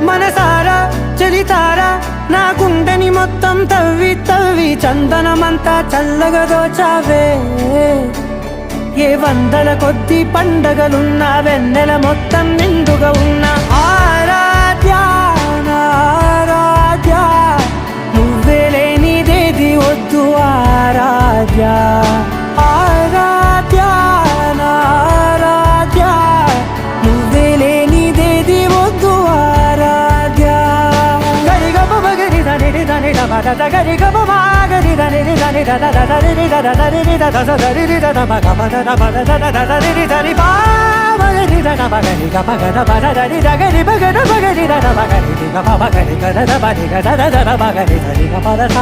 మనసారా చలితారా నా గుండెని మొత్తం తవ్వి తవ్వి చందనమంతా చల్లగా దోచావే ఏ వందల కొద్ది పండగలున్న వెన్నెల మొత్తం నిండుగా ఉన్న ఆరాధ్య నా ఆరాధ్య నువ్వే లేనిదేది వద్దు ఆరాధ్య ఆరాధ్య నా ఆరాధ్య నువ్వే లేనిదేది వద్దు ఆరాధ్య గరిగమ మగరి దని దని దద గరిగమ మాగరి దని దని దద దరి దద దరి దద దరి దద మగ మద మద దద దరి దరి బా మగరి దద మగరి గమ గద మద దరి దగరి మగద మగరి దద మగరి గమ మగరి గద మగరి గద దద మగరి దరి గమ దద